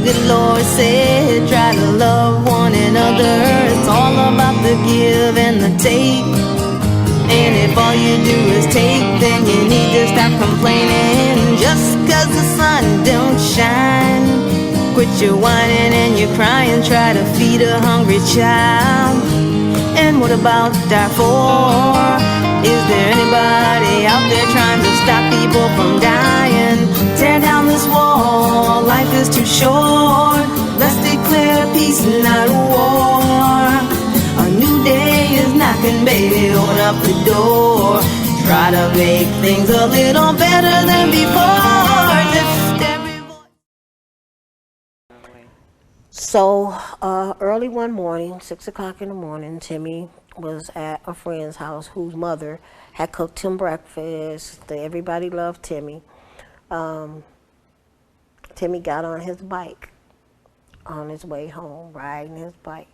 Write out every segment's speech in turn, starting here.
good Lord said, try to love one another. It's all about the give and the take. And if all you do is take, then you need to stop complaining. Just 'cause the sun don't shine, quit your whining and your crying. Try to feed a hungry child. And what about Darfur? Is there anybody out there trying to stop people from dying? Tear down this wall, life is too short. Let's declare peace and not war. A new day is knocking, baby, open up the door. Try to make things a little better than before. Just every voice. So early one morning, 6 o'clock in the morning, Timmy was at a friend's house whose mother had cooked him breakfast. Everybody loved Timmy. Timmy got on his bike on his way home, riding his bike.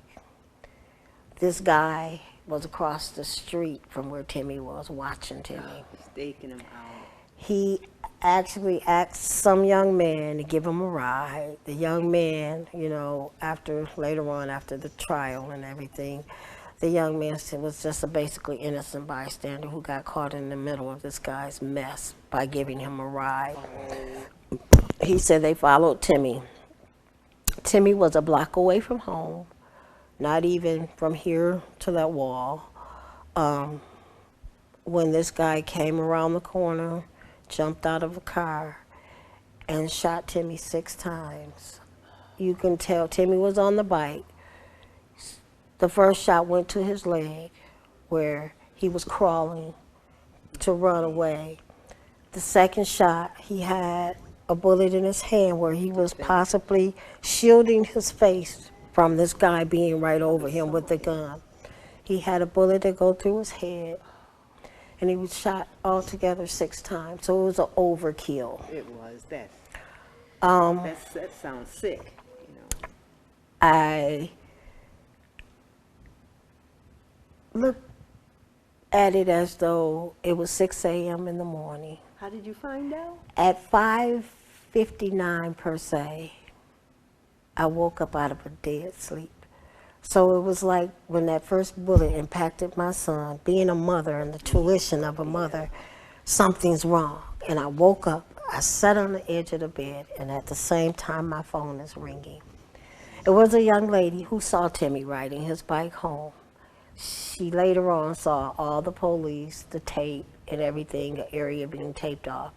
This guy was across the street from where Timmy was, watching Timmy. Staking him out. He actually asked some young man to give him a ride. The young man, you know, later on after the trial and everything, the young man was just a basically innocent bystander who got caught in the middle of this guy's mess by giving him a ride. He said they followed Timmy. Timmy was a block away from home, not even from here to that wall. When this guy came around the corner, jumped out of a car, and shot Timmy 6 times. You can tell Timmy was on the bike. The first shot went to his leg, where he was crawling to run away. The second shot, he had a bullet in his hand where he was possibly shielding his face from this guy being right over him with the gun. He had a bullet that go through his head, and he was shot altogether 6 times. So it was an overkill. It was that. That sounds sick. You know. I looked at it as though it was 6 a.m. in the morning. How did you find out? At 5:59 per se, I woke up out of a dead sleep. So it was like when that first bullet impacted my son, being a mother and the tuition of a mother, something's wrong. And I woke up, I sat on the edge of the bed, and at the same time my phone is ringing. It was a young lady who saw Timmy riding his bike home. She later on saw all the police, the tape, and everything, the area being taped off.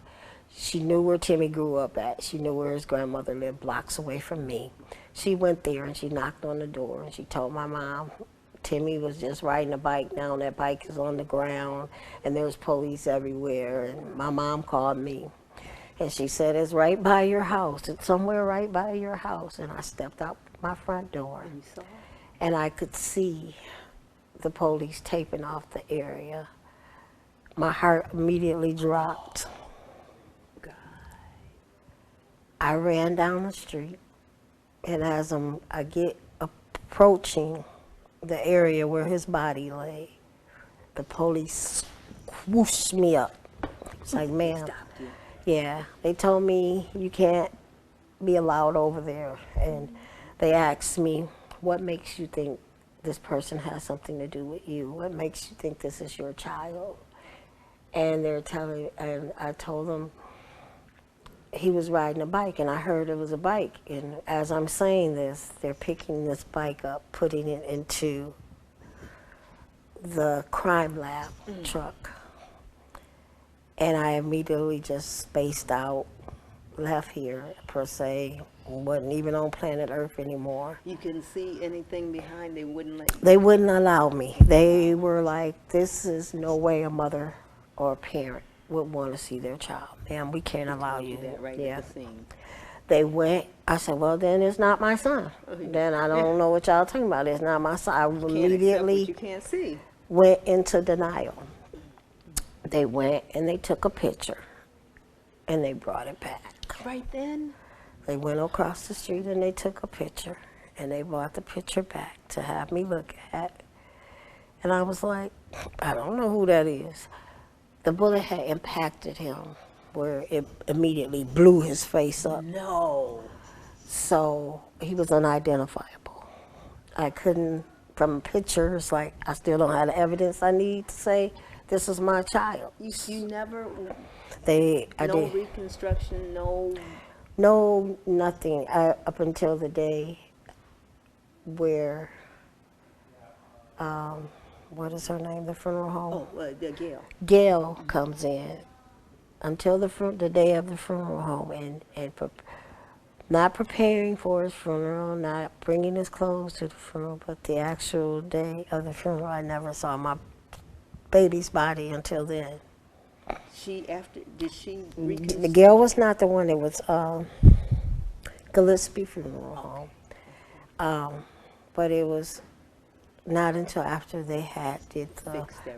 She knew where Timmy grew up at. She knew where his grandmother lived, blocks away from me. She went there and she knocked on the door and she told my mom, Timmy was just riding a bike. Now that bike is on the ground and there's police everywhere. And my mom called me and she said, it's right by your house. It's somewhere right by your house. And I stepped out my front door and I could see the police taping off the area. My heart immediately dropped. I ran down the street, and as I get approaching the area where his body lay, the police whooshed me up. It's like, ma'am, yeah, they told me you can't be allowed over there. And they asked me, what makes you think this person has something to do with you? What makes you think this is your child? And they're telling, and I told them he was riding a bike, and I heard it was a bike. And as I'm saying this, they're picking this bike up, putting it into the crime lab truck. And I immediately just spaced out, left here, per se, wasn't even on planet Earth anymore. You couldn't see anything behind, they wouldn't let you? They wouldn't allow me. They were like, this is no way a mother or a parent would want to see their child. Ma'am, we can't allow you. That right yeah. at the scene. They went, I said, well, then it's not my son. Then I don't know what y'all talking about. It's not my son. I immediately you can't see. Went into denial. They went and they took a picture and they brought it back. Right then? They went across the street and they took a picture and they brought the picture back to have me look at. And I was like, I don't know who that is. The bullet had impacted him where it immediately blew his face up. No. So he was unidentifiable. I couldn't, from pictures, like I still don't have the evidence I need to say this is my child. You never, I no did. reconstruction, no, No, nothing up until the day where, what is her name, the funeral home? the Gayle. Gayle comes in. Until the day of the funeral home, and not preparing for his funeral, not bringing his clothes to the funeral, but the actual day of the funeral, I never saw my baby's body until then. Did she The reconstruct? Gayle was not the one. It was Gillespie Funeral Home. But it was not until after they had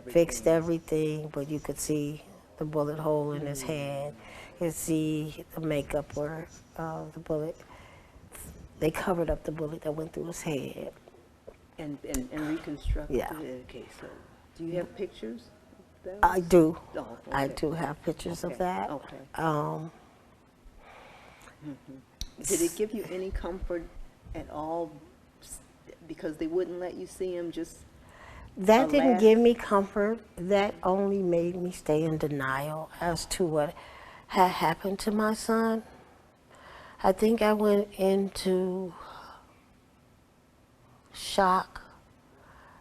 fixed everything, but you could see the bullet hole in his head. You could see the makeup where the bullet, they covered up the bullet that went through his head. And reconstructed Yeah. it. Okay, so do you have pictures of those? I do. Oh, okay. I do have pictures of Okay, that. okay. Did it give you any comfort at all? Because they wouldn't let you see him just. That didn't last- give me comfort. That only made me stay in denial as to what had happened to my son. I think I went into shock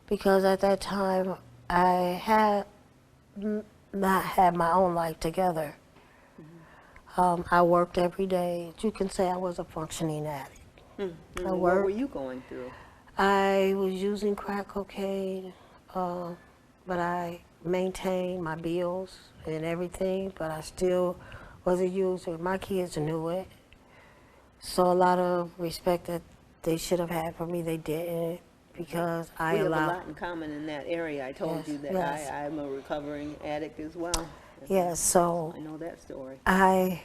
because at that time I had not had my own life together. I worked every day. You can say I was a functioning addict. I What worked. were you going through? I was using crack cocaine, but I maintained my bills and everything, but I still was a user. My kids knew it. So a lot of respect that they should have had for me, they didn't, because I We have a allowed. lot in common in that area. I told Yes, you that yes. I'm a recovering addict as well. Yeah, so I know that story. I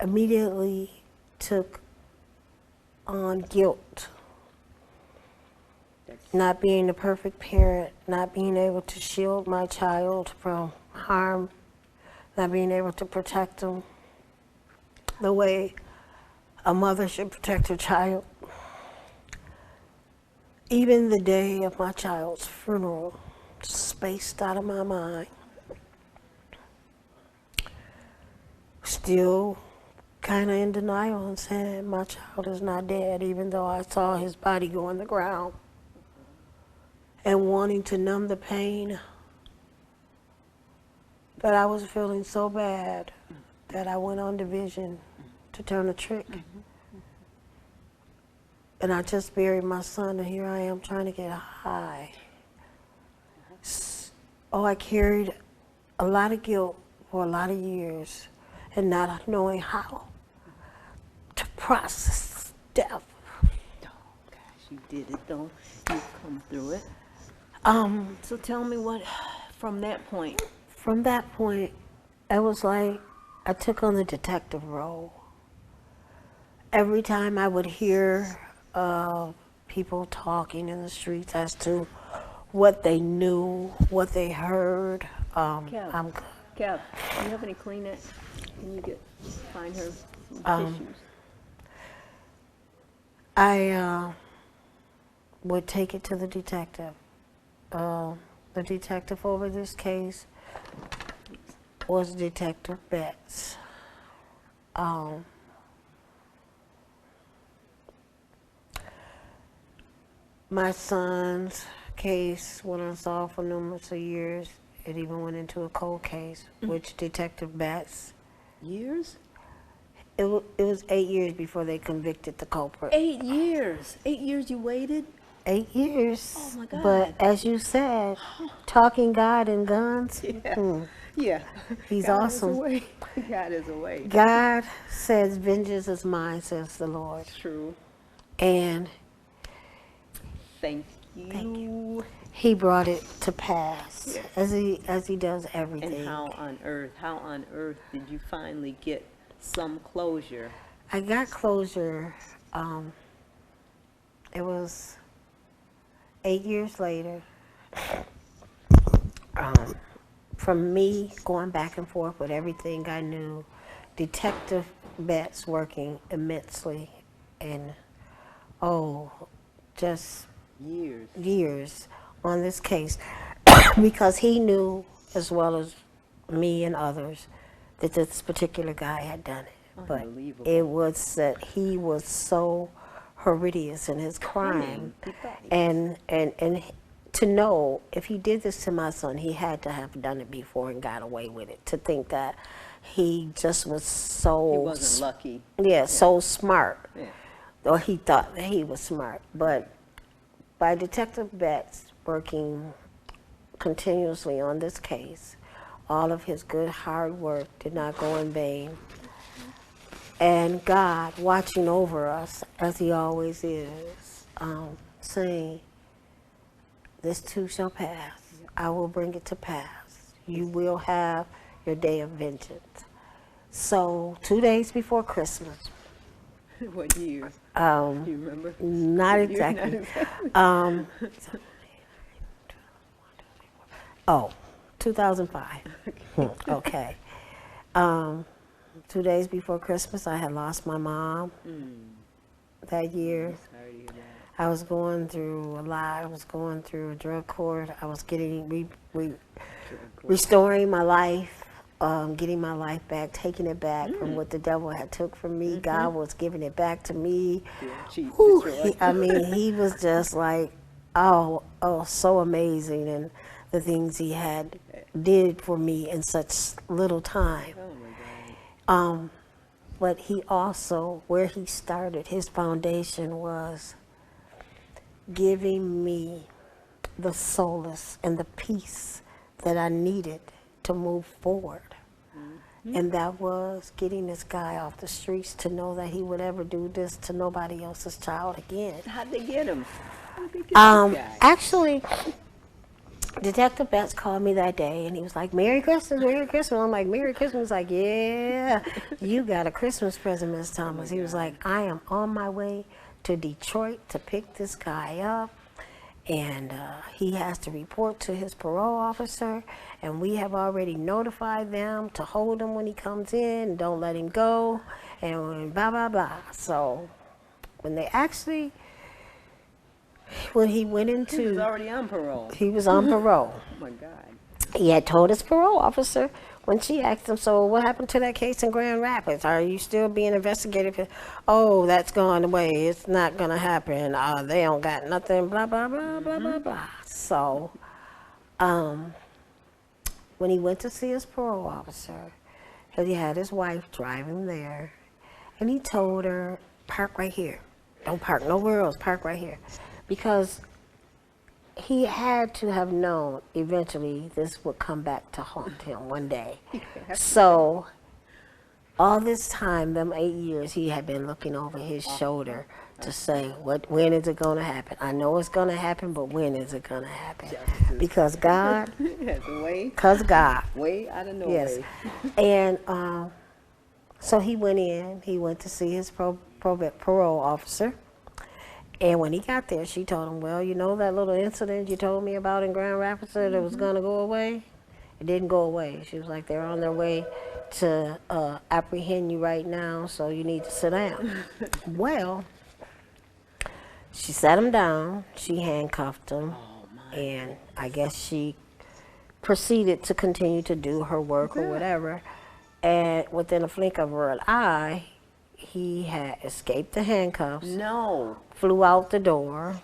immediately took on guilt. That's, Not being the perfect parent, not being able to shield my child from harm, not being able to protect them the way a mother should protect her child. Even the day of my child's funeral, spaced out of my mind. Still kind of in denial and saying my child is not dead, even though I saw his body go on the ground. And wanting to numb the pain. But I was feeling so bad that I went on division to turn a trick. And I just buried my son, and here I am trying to get high. Oh, I carried a lot of guilt for a lot of years, and not knowing how to process death. oh gosh, you did it though. You come through it. So tell me what, from that point. From that point, it was like I took on the detective role. Every time I would hear people talking in the streets as to what they knew, what they heard, Kev. I'm Kev, do you have any Kleenex? Can you find her some tissues? I would take it to the detective. The detective over this case was Detective Betts. My son's case went unsolved for numerous of years. It even went into a cold case, which Detective Betts, Years? it was 8 years before they convicted the culprit. 8 years. 8 years you waited? 8 years. Oh, my God. But as you said, talking God and guns, Yeah. Yeah. He's God awesome. Is a way. God is a way. God says, vengeance is mine, says the Lord. True. And Thank you. He brought it to pass, as he does everything. And how on earth did you finally get some closure? I got closure. It was 8 years later. From me going back and forth with everything I knew, Detective Betts working immensely and, just years on this case because he knew as well as me and others that this particular guy had done it. But it was that he was so horrendous in his crime, and to know if he did this to my son, he had to have done it before and got away with it. To think that he just was so He wasn't lucky. Yeah, so smart. Yeah. Or he thought that he was smart. But by Detective Betts working continuously on this case, all of his good hard work did not go in vain. And God watching over us, as he always is, saying, this too shall pass. I will bring it to pass. You will have your day of vengeance. So 2 days before Christmas. What year? Do you remember? Not exactly. 2005. Okay. 2 days before Christmas, I had lost my mom that year. Sorry to hear that. I was going through a lot. I was going through a drug court. I was getting restoring my life, getting my life back, taking it back from what the devil had took from me. God was giving it back to me. Whew, he was just like, so amazing, and the things he had did for me in such little time. Oh my God. But he also, where he started, his foundation was giving me the solace and the peace that I needed to move forward. And that was getting this guy off the streets to know that he would ever do this to nobody else's child again. How'd they get him? How'd they get this guy? Actually, Detective Betts called me that day and he was like, Merry Christmas, Merry Christmas. I'm like, Merry Christmas? He's like, yeah, you got a Christmas present, Miss Thomas. He was like, I am on my way to Detroit to pick this guy up, and he has to report to his parole officer, and we have already notified them to hold him when he comes in and don't let him go, and blah, blah, blah. So when he went into... He was already on parole. He was on parole. Oh my God. He had told his parole officer when she asked him, so what happened to that case in Grand Rapids? Are you still being investigated? Oh, that's gone away. It's not going to happen. They don't got nothing, blah, blah, blah, blah, blah, blah. So when he went to see his parole officer, he had his wife drive him there, and he told her, park right here. Don't park nowhere else. Park right here. Because he had to have known eventually this would come back to haunt him one day. So all this time, them 8 years, he had been looking over his shoulder to say, when is it going to happen? I know it's going to happen, but when is it going to happen? Because God, because God. Way out of nowhere. Yes. And so he went to see his parole officer. And when he got there, she told him, well, you know that little incident you told me about in Grand Rapids that it was going to go away? It didn't go away. She was like, they're on their way to apprehend you right now, so you need to sit down. Well, she sat him down. She handcuffed him. And I guess she proceeded to continue to do her work or whatever. And within a blink of an eye, he had escaped the handcuffs. No. Flew out the door,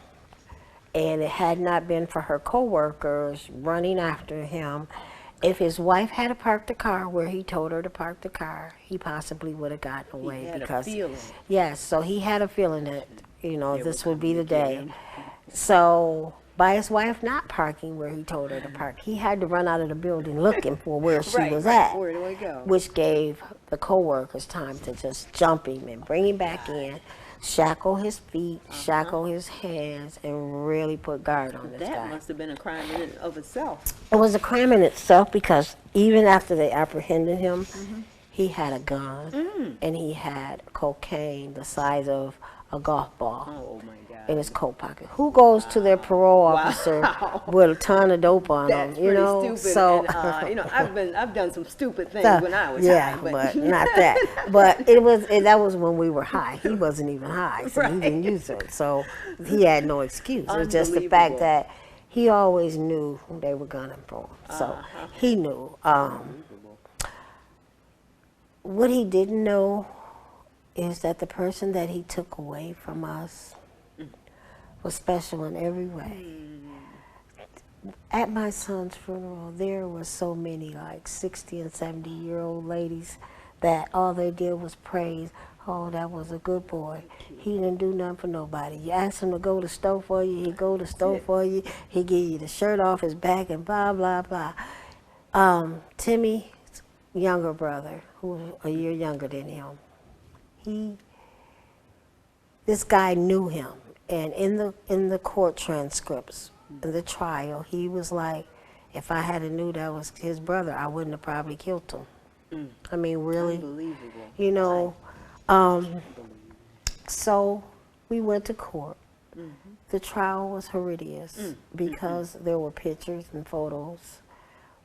and it had not been for her co-workers running after him. If his wife had parked the car where he told her to park the car, he possibly would have gotten away. He had because a feeling. Yes, so he had a feeling that this would be the day. So by his wife not parking where he told her to park, he had to run out of the building looking for where she was at. Where do I go? Which gave the co-workers time to just jump him and bring him back in, shackle his feet, shackle his hands, and really put guard on this guy. That must have been a crime in and of itself. It was a crime in itself because even after they apprehended him, he had a gun and he had cocaine the size of a golf ball Oh my God. in his coat pocket. Who goes to their parole officer with a ton of dope on That's them? You pretty know, stupid. so And, you know, I've done some stupid things so, when I was yeah, high, but not that. But that was when we were high. He wasn't even high, so he didn't Right. use it. So he had no excuse. It was just the fact Unbelievable. that he always knew they were gunning for him. So he knew. What he didn't know is that the person that he took away from us was special in every way. At my son's funeral, there were so many like 60 and 70-year-old ladies that all they did was praise. Oh, that was a good boy. He didn't do nothing for nobody. You asked him to go to the stove for you, he'd go to the stove for you. He'd give you the shirt off his back and blah, blah, blah. Timmy's younger brother, who was a year younger than him, this guy knew him. And in the court transcripts, in the trial, he was like, if I had knew that was his brother, I wouldn't have probably killed him. I mean, really, Unbelievable. you know. So we went to court. The trial was horrendous because there were pictures and photos.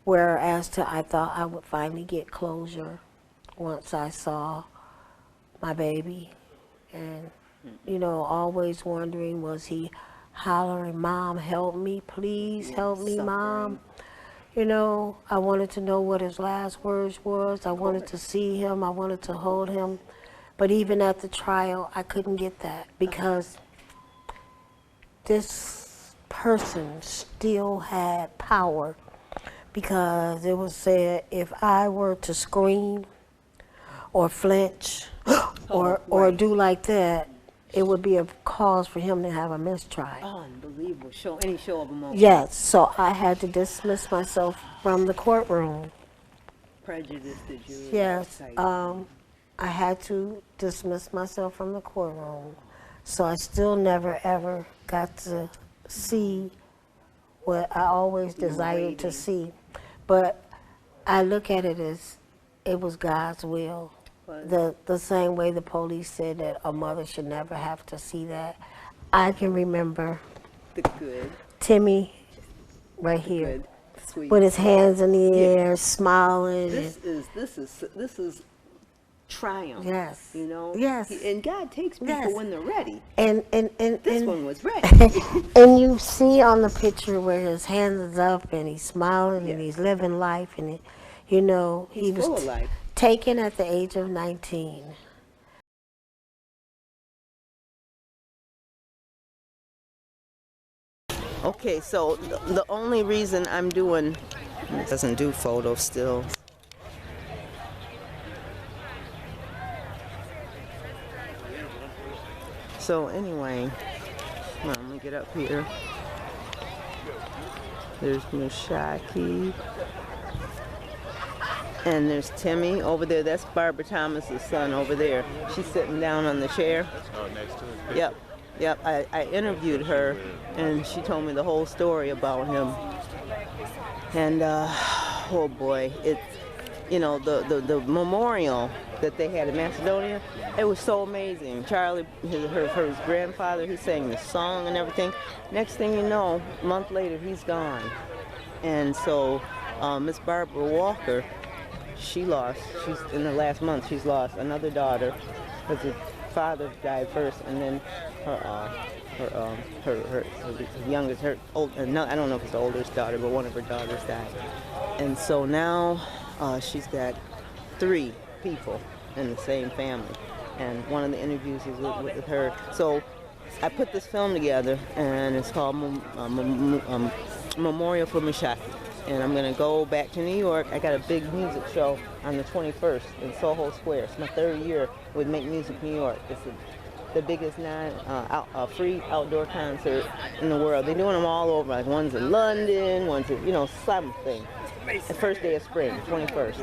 Whereas I thought I would finally get closure once I saw my baby, and you know, always wondering, was he hollering, "Mom, help me, please help me, Mom"? You know, I wanted to know what his last words was. I wanted to see him. I wanted to hold him. But even at the trial, I couldn't get that because this person still had power, because it was said if I were to scream or flinch or do like that, it would be a cause for him to have a mistrial. Unbelievable. Any show of emotion. Yes, so I had to dismiss myself from the courtroom. Prejudice the jury. Yes, Type. I had to dismiss myself from the courtroom. So I still never ever got to see what I always desired to see. But I look at it as it was God's will. The same way the police said that a mother should never have to see that. I can remember The good. Timmy right here Good. Sweet. with his hands in the air, smiling. This is triumph. Yes. You know? Yes. And God takes people Yes. when they're ready. And This and, one was ready. and you see on the picture where his hands is up and he's smiling and he's living life, and you know, he He's was full of life. taken at the age of 19. Okay, so the only reason I'm doing, it doesn't do photos still. So anyway, come on, let me get up here. There's Mushaki. And there's Timmy over there. That's Barbara Thomas's son over there. She's sitting down on the chair. Oh, next to it. Yep. Yep, I interviewed her, and she told me the whole story about him. And oh boy, it's, you know, the memorial that they had in Macedonia, it was so amazing. Charlie, his grandfather, he sang the song and everything. Next thing you know, a month later, he's gone. And so Miss Barbara Walker, she's in the last month, she's lost another daughter, because her father died first, and then her youngest, no, I don't know if it's the oldest daughter, but one of her daughters died. And so now she's got 3 people in the same family. And one of the interviews is with her. So I put this film together, and it's called Memorial for Mishaki. And I'm going to go back to New York. I got a big music show on the 21st in Soho Square. It's my 3rd year with Make Music New York. It's the biggest free outdoor concert in the world. They're doing them all over. Like one's in London, one's in, something. The first day of spring, 21st.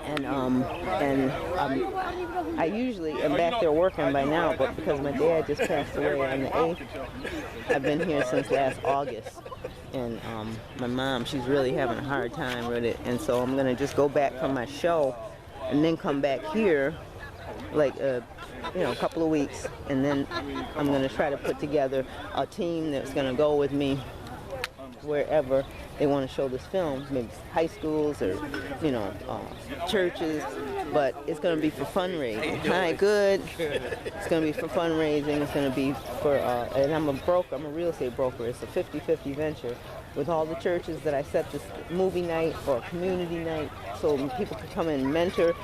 And I usually am back there working by now, but because my dad just passed away on the 8th, I've been here since last August. And my mom, she's really having a hard time with it. And so I'm going to just go back from my show and then come back here like a couple of weeks, and then I'm going to try to put together a team that's going to go with me wherever they want to show this film, maybe high schools or churches, but it's going to be for fundraising. Hi, good. It's going to be for fundraising. It's going to be for, and I'm a real estate broker. It's a 50-50 venture with all the churches that I set this movie night or community night, so people can come in and mentor.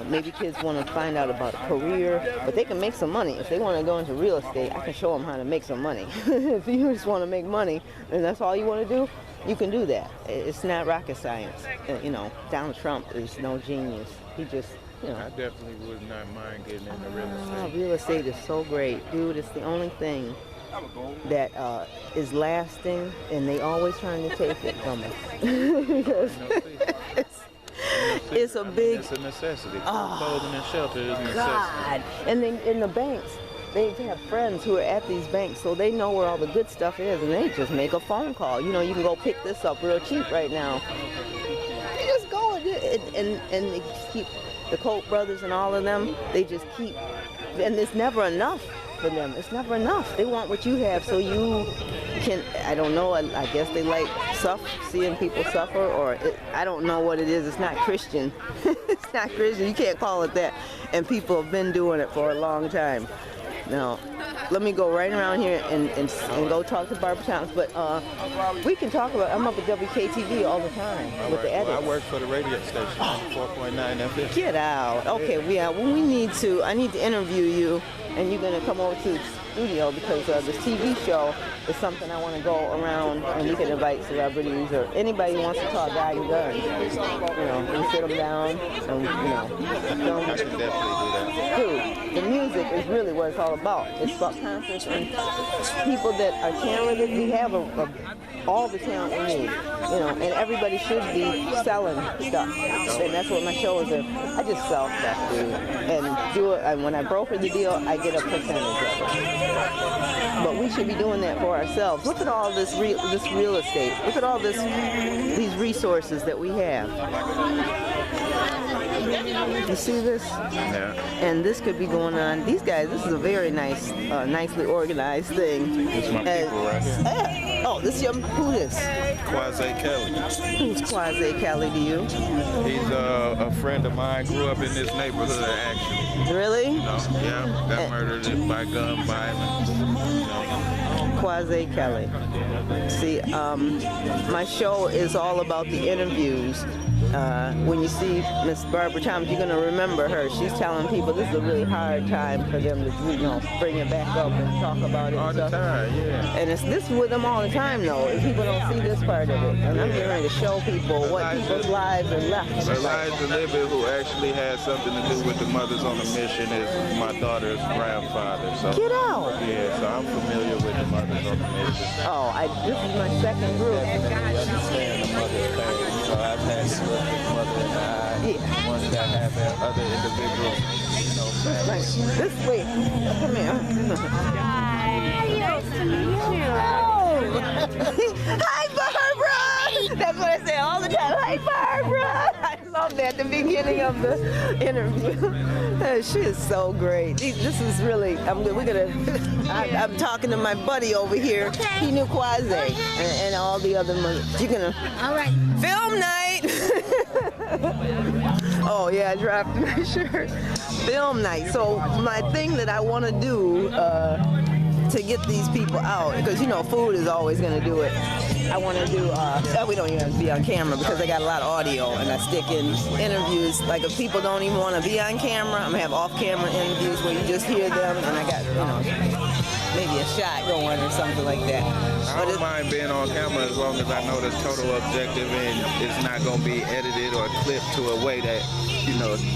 Maybe kids want to find out about a career, but they can make some money. If they want to go into real estate, I can show them how to make some money. If you just want to make money and that's all you want to do, you can do that. It's not rocket science. Donald Trump is no genius. He just, I definitely would not mind getting into real estate. Real estate is so great, dude. It's the only thing that is lasting, and they always trying to take it from us. Because it's a big. It's a necessity. Clothing and shelter is a necessity. God, and then in the banks, they have friends who are at these banks, so they know where all the good stuff is, and they just make a phone call. You can go pick this up real cheap right now. You just go and they just keep the Koch brothers and all of them. They just keep, and it's never enough for them. It's never enough. They want what you have, so you can. I don't know. I guess they like seeing people suffer, or I don't know what it is. It's not Christian. It's not Christian. You can't call it that. And people have been doing it for a long time. Now, let me go right around here and go talk to Barbara Thomas. But we can talk about. I'm up at WKTV all the time with the edits. Well, I work for the radio station, 4.9 FM. Get out. Okay, yeah. Well, we need to. I need to interview you, and you're gonna come over to the studio because this TV show is something I want to go around, and we can invite celebrities or anybody who wants to talk guys and guns. We sit them down and film. I can definitely do that. Dude, the music is really what it's all about. It's about concerts and people that are talented. We have all the talent we need, and everybody should be selling stuff. And that's what my show is. I just sell stuff, dude, and do it. And when I broker the deal, I get a percentage of it. But we should be doing that for ourselves. Look at all this real estate. Look at all these resources that we have. You see this? Yeah. And this could be going on. These guys, this is a very nice, nicely organized thing. This is my people right here. Oh, this who is? Quasi Kelly. Who's Quasi Kelly to you? He's a friend of mine. Grew up in this neighborhood, actually. Really? Yeah. Got murdered by gun violence. Quasi Kelly. See, my show is all about the interviews. When you see Miss Barbara Thomas, you're gonna remember her. She's telling people this is a really hard time for them to, bring it back up and talk about it. All the time, yeah. And it's this with them all the time, though. People don't see this part of it, and I'm getting ready to show people what people's lives are left. Elijah Libby, who actually had something to do with the Mothers on a Mission, is my daughter's grandfather. So get out. Yeah, so I'm familiar with the Mothers on a Mission. Oh, this is my second group. Definitely understand the mother's pain. I've had to look at mother and I, ones that have had other individuals, families. This way. Come here. Nice to meet you. Oh. Hi, Barbara. That's what I say all the time. Hi, Barbara. I love that at the beginning of the interview. She is so great. This is really. I'm talking to my buddy over here. He knew Quasi and all the other mothers. You're gonna. All right. Film night. Oh yeah, I dropped my shirt. Film night. So my thing that I want to do to get these people out, because food is always going to do it. I want to do. We don't even have to be on camera because I got a lot of audio, and I stick in interviews. Like if people don't even want to be on camera, I'm gonna have off-camera interviews where you just hear them, and I got maybe a shot going or something like that. I don't mind being on camera as long as I know the total objective and it's not going to be edited or clipped to a way that,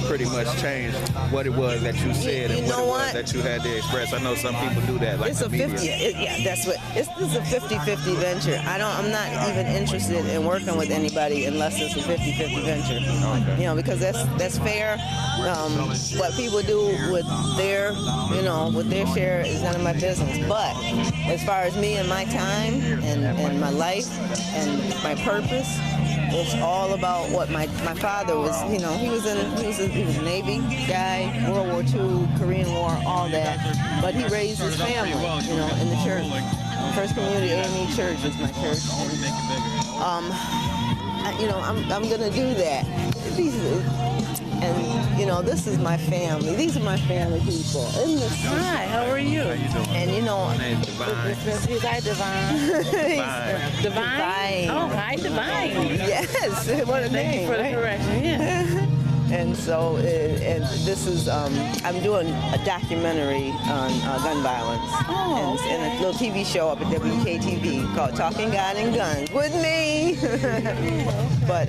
pretty much changed what it was that you said and what it was that you had to express. I know some people do that. Like it's a 50. That's what. This is a 50-50 venture. I'm not even interested in working with anybody unless it's a 50-50 venture. Okay. Because that's fair. What people do with their, with their share is none of my business. But as far as me and my time and my life and my purpose, It's all about what my father was. You know, he was a Navy guy, World War II, Korean War, all that. But he raised his family, you know, in the church. First Community AME Church is my church. And, you know, I'm gonna do that. And you know, this is my family. These are my family people. Hi, how are you? And you know, Is I Divine? Divine? Oh, hi, Divine. Yes, what a name. Thank you for the correction. Yeah. And so, and this is, I'm doing a documentary on gun violence. Oh, and a little TV show up at WKTV called Talking God and Guns with me. But,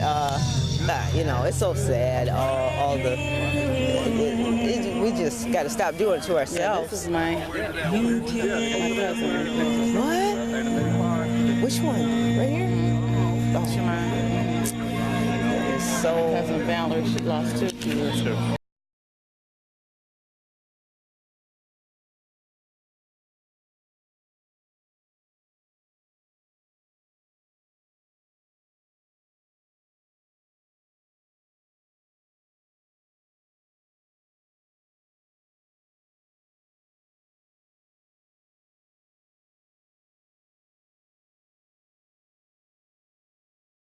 you know, it's so sad, all the, we just got to stop doing it to ourselves. This is my cousin. What? Which one? Right here? Shemai. So Cousin Valerie, she lost 2 kids.